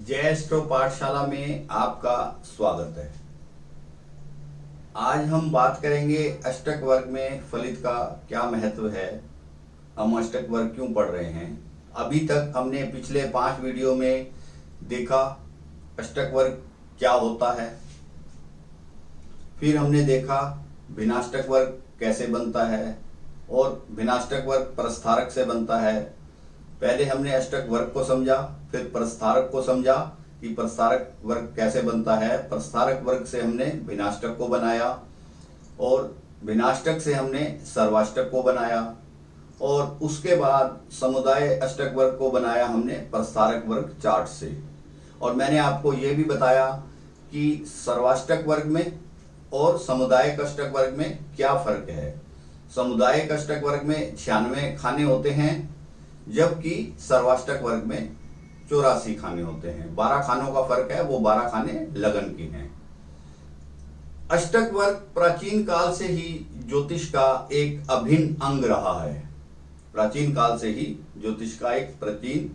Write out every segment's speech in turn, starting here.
जय एस्ट्रो पाठशाला में आपका स्वागत है। आज हम बात करेंगे अष्टक वर्ग में फलित का क्या महत्व है, हम अष्टक वर्ग क्यों पढ़ रहे हैं। अभी तक हमने पिछले 5 वीडियो में देखा अष्टक वर्ग क्या होता है, फिर हमने देखा भिन्नाष्टक वर्ग कैसे बनता है और भिन्नाष्टक वर्ग प्रस्तारक से बनता है। पहले हमने अष्टक वर्ग को समझा, फिर प्रस्तारक को समझा कि प्रस्तारक वर्ग कैसे बनता है। प्रस्तारक वर्ग से हमने भिन्नाष्टक को बनाया और भिन्नाष्टक से हमने सर्वाष्टक को बनाया और उसके बाद समुदाय अष्टक वर्ग को बनाया हमने प्रस्तारक वर्ग चार्ट से। और मैंने आपको ये भी बताया कि सर्वाष्टक वर्ग में और समुदायिक अष्टक वर्ग में क्या फर्क है। समुदायिक अष्टक वर्ग में 96 खाने होते हैं, जबकि सर्वाष्टक वर्ग में 84 खाने होते हैं। 12 खानों का फर्क है, वो 12 खाने लगन की हैं। अष्टक वर्ग प्राचीन काल से ही ज्योतिष का एक अभिन्न अंग रहा है। प्राचीन काल से ही ज्योतिष का एक प्राचीन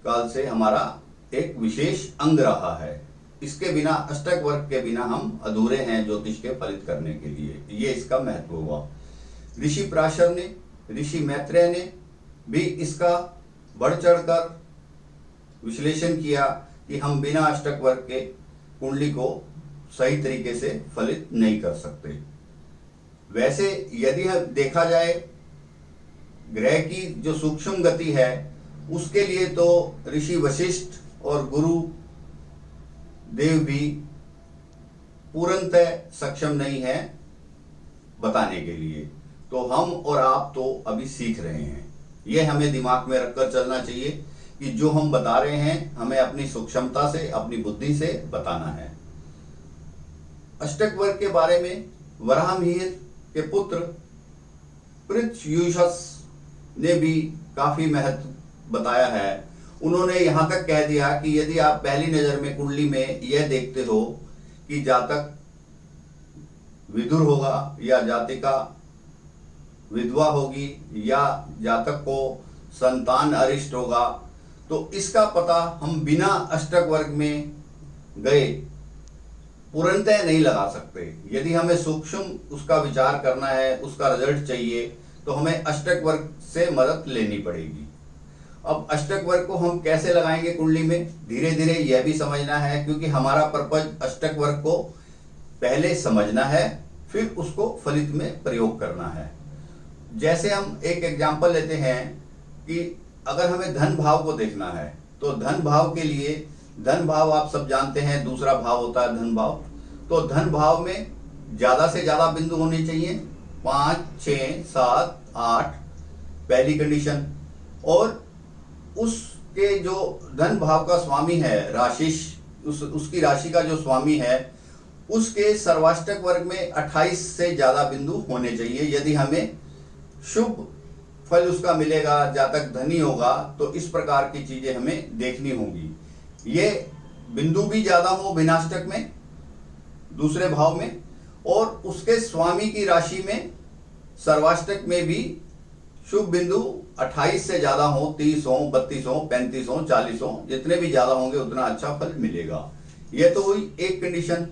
काल से हमारा एक विशेष अंग रहा है। इसके बिना, अष्टक वर्ग के बिना हम अधूरे हैं ज्योतिष के फलित करने के लिए। ये इसका महत्व हुआ। ऋषि पराशर ने, ऋषि मैत्रेय ने भी इसका बढ़ चढ़कर विश्लेषण किया कि हम बिना अष्टक वर्ग के कुंडली को सही तरीके से फलित नहीं कर सकते। वैसे यदि देखा जाए ग्रह की जो सूक्ष्म गति है, उसके लिए तो ऋषि वशिष्ठ और गुरु देव भी पूर्णतः सक्षम नहीं है बताने के लिए। तो हम और आप तो अभी सीख रहे हैं। ये हमें दिमाग में रखकर चलना चाहिए कि जो हम बता रहे हैं हमें अपनी सूक्ष्मता से, अपनी बुद्धि से बताना है। अष्टक वर्ग के बारे में वराहमिहिर के पुत्र पृथ्वीयुषस ने भी काफी महत्व बताया है। उन्होंने यहां तक कह दिया कि यदि आप पहली नजर में कुंडली में यह देखते हो कि जातक विदुर होगा या जातिका विधवा होगी या जातक को संतान अरिष्ट होगा, तो इसका पता हम बिना अष्टक वर्ग में गए पूर्णतः नहीं लगा सकते। यदि हमें सूक्ष्म उसका विचार करना है, उसका रिजल्ट चाहिए, तो हमें अष्टक वर्ग से मदद लेनी पड़ेगी। अब अष्टक वर्ग को हम कैसे लगाएंगे कुंडली में, धीरे धीरे यह भी समझना है, क्योंकि हमारा पर्पज अष्टक वर्ग को पहले समझना है, फिर उसको फलित में प्रयोग करना है। जैसे हम एक एग्जाम्पल लेते हैं कि अगर हमें धन भाव को देखना है, तो धन भाव के लिए, धन भाव आप सब जानते हैं, दूसरा भाव होता है धन भाव। तो धन भाव में ज्यादा से ज्यादा बिंदु होने चाहिए, 5, 6, 7, 8 पहली कंडीशन। और उसके जो धन भाव का स्वामी है राशिश, उसकी राशि का जो स्वामी है, उसके सर्वाष्टक वर्ग में 28 से ज्यादा बिंदु होने चाहिए। यदि हमें शुभ फल उसका मिलेगा, जातक धनी होगा, तो इस प्रकार की चीजें हमें देखनी होंगी। ये बिंदु भी ज्यादा हो भिन्नाष्टक में, दूसरे भाव में, और उसके स्वामी की राशि में सर्वाष्टक में भी शुभ बिंदु 28 से ज्यादा हो, 30 हो, 32 हो, 35 हो, 40 हो, जितने भी ज्यादा होंगे उतना अच्छा फल मिलेगा। यह तो हुई एक कंडीशन।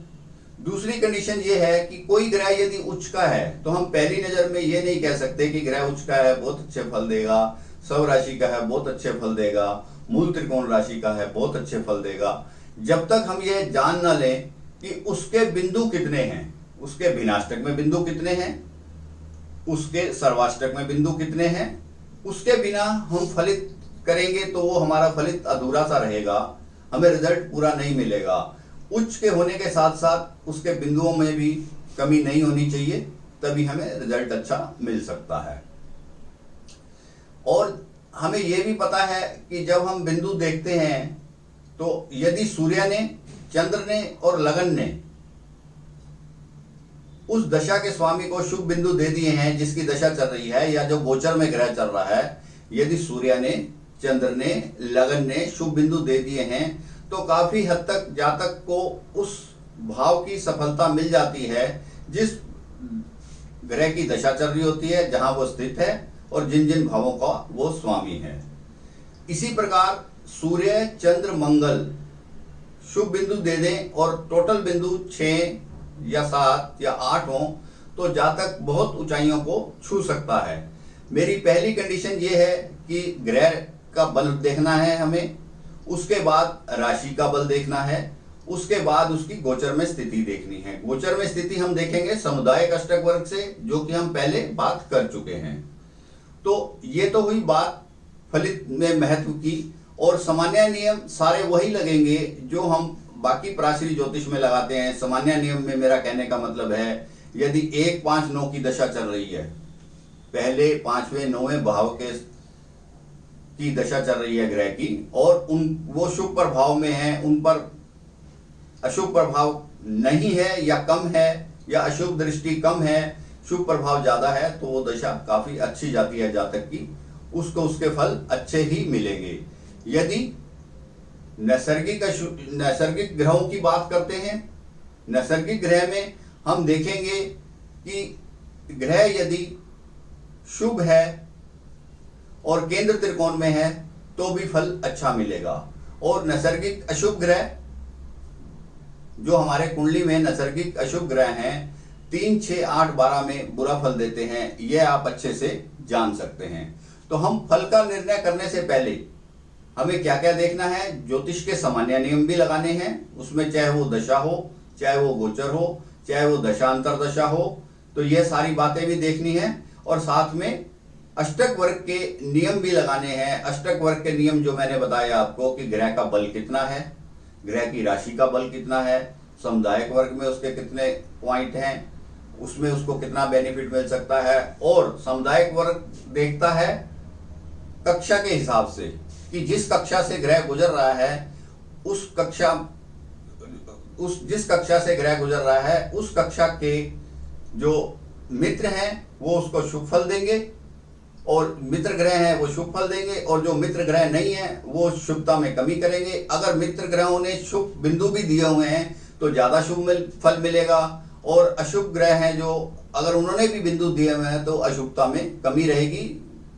दूसरी कंडीशन ये है कि कोई ग्रह यदि उच्च का है, तो हम पहली नजर में ये नहीं कह सकते कि ग्रह उच्च का है बहुत अच्छे फल देगा, सब राशि का है बहुत अच्छे फल देगा, मूल त्रिकोण राशि का है बहुत अच्छे फल देगा, जब तक हम ये जान ना लें कि उसके बिंदु कितने हैं, उसके भिन्नाष्टक में बिंदु कितने हैं, उसके सर्वाष्टक में बिंदु कितने हैं। उसके बिना हम फलित करेंगे तो वो हमारा फलित अधूरा सा रहेगा, हमें रिजल्ट पूरा नहीं मिलेगा। उच्च के होने के साथ साथ उसके बिंदुओं में भी कमी नहीं होनी चाहिए, तभी हमें रिजल्ट अच्छा मिल सकता है। और हमें यह भी पता है कि जब हम बिंदु देखते हैं, तो यदि सूर्य ने, चंद्र ने और लगन ने उस दशा के स्वामी को शुभ बिंदु दे दिए हैं जिसकी दशा चल रही है या जो गोचर में ग्रह चल रहा है, यदि सूर्य ने, चंद्र ने, लगन ने शुभ बिंदु दे दिए हैं, तो काफी हद तक जातक को उस भाव की सफलता मिल जाती है जिस ग्रह की दशा चल रही होती है, जहां वो स्थित है और जिन जिन भावों का वो स्वामी है। इसी प्रकार सूर्य, चंद्र, मंगल शुभ बिंदु दे दें और टोटल बिंदु 6 या 7 या 8 हो तो जातक बहुत ऊंचाइयों को छू सकता है। मेरी पहली कंडीशन ये है कि ग्रह का बल देखना है हमें, उसके बाद राशि का बल देखना है, उसके बाद उसकी गोचर में स्थिति देखनी है। गोचर में स्थिति हम देखेंगे सामुदायिक अष्टक वर्ग से, जो कि हम पहले बात कर चुके हैं। तो ये तो हुई बात फलित में महत्व की, और सामान्य नियम सारे वही लगेंगे जो हम बाकी पराशरी ज्योतिष में लगाते हैं। सामान्य नियम में मेरा कहने का मतलब है, यदि 1, 5, 9 की दशा चल रही है, पहले 5वें 9वें भाव की दशा चल रही है ग्रह की, और वो शुभ प्रभाव में है, उन पर अशुभ प्रभाव नहीं है या कम है, या अशुभ दृष्टि कम है, शुभ प्रभाव ज्यादा है, तो वो दशा काफी अच्छी जाती है जातक की, उसको उसके फल अच्छे ही मिलेंगे। यदि नैसर्गिक ग्रहों की बात करते हैं, नैसर्गिक ग्रह में हम देखेंगे कि ग्रह यदि शुभ है और केंद्र त्रिकोण में है तो भी फल अच्छा मिलेगा। और नैसर्गिक अशुभ ग्रह, जो हमारे कुंडली में नैसर्गिक अशुभ ग्रह हैं, 3, 6, 8, 12 में बुरा फल देते हैं, यह आप अच्छे से जान सकते हैं। तो हम फल का निर्णय करने से पहले हमें क्या क्या देखना है, ज्योतिष के सामान्य नियम भी लगाने हैं, उसमें चाहे वो दशा हो, चाहे वो गोचर हो, चाहे वो दशांतर दशा हो, तो ये सारी बातें भी देखनी है। और साथ में अष्टक वर्ग के नियम भी लगाने हैं। अष्टक वर्ग के नियम जो मैंने बताया आपको कि ग्रह का बल कितना है, ग्रह की राशि का बल कितना है, सामुदायिक वर्ग में उसके कितने पॉइंट हैं, उसमें उसको कितना बेनिफिट मिल सकता है। और सामुदायिक वर्ग देखता है कक्षा के हिसाब से कि जिस कक्षा से ग्रह गुजर रहा है, जिस कक्षा से ग्रह गुजर रहा है, उस कक्षा के जो मित्र हैं वो उसको शुभ फल देंगे, और मित्र ग्रह हैं वो शुभ फल देंगे, और जो मित्र ग्रह नहीं है वो शुभता में कमी करेंगे। अगर मित्र ग्रहों ने शुभ बिंदु भी दिए हुए हैं तो ज्यादा शुभ फल मिलेगा, और अशुभ ग्रह हैं जो अगर उन्होंने भी बिंदु दिए हुए हैं तो अशुभता में कमी रहेगी,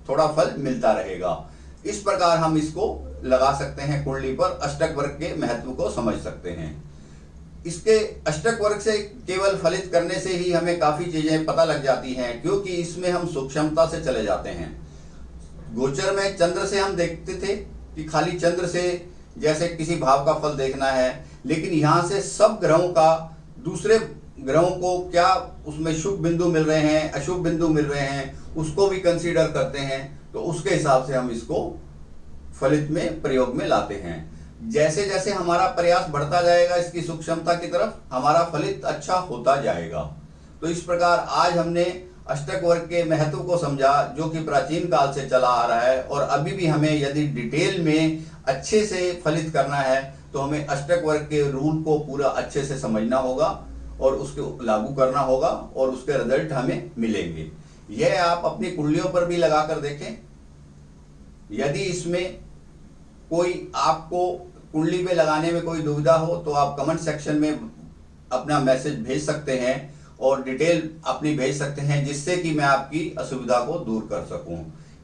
थोड़ा फल मिलता रहेगा। इस प्रकार हम इसको लगा सकते हैं कुंडली पर, अष्टक वर्ग के महत्व को समझ सकते हैं। इसके अष्टक वर्ग से केवल फलित करने से ही हमें काफी चीजें पता लग जाती हैं, क्योंकि इसमें हम सूक्ष्मता से चले जाते हैं। गोचर में चंद्र से हम देखते थे कि खाली चंद्र से जैसे किसी भाव का फल देखना है, लेकिन यहाँ से सब ग्रहों का, दूसरे ग्रहों को क्या उसमें शुभ बिंदु मिल रहे हैं, अशुभ बिंदु मिल रहे हैं, उसको भी कंसीडर करते हैं। तो उसके हिसाब से हम इसको फलित में प्रयोग में लाते हैं। जैसे जैसे हमारा प्रयास बढ़ता जाएगा इसकी सूक्ष्मता की तरफ, हमारा फलित अच्छा होता जाएगा। तो इस प्रकार आज हमने अष्टक वर्ग के महत्व को समझा, जो कि प्राचीन काल से चला आ रहा है, और अभी भी हमें यदि डिटेल में अच्छे से फलित करना है तो हमें अष्टक वर्ग के रूल को पूरा अच्छे से समझना होगा और उसको लागू करना होगा, और उसके रिजल्ट हमें मिलेंगे। यह आप अपनी कुंडलियों पर भी लगा कर देखें। यदि इसमें कोई आपको कुंडली पे लगाने में कोई दुविधा हो तो आप कमेंट सेक्शन में अपना मैसेज भेज सकते हैं और डिटेल अपनी भेज सकते हैं, जिससे कि मैं आपकी असुविधा को दूर कर सकूं।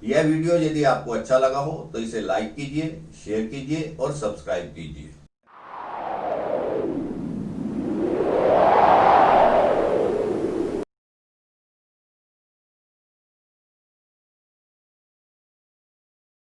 यह वीडियो यदि आपको अच्छा लगा हो तो इसे लाइक कीजिए, शेयर कीजिए और सब्सक्राइब कीजिए।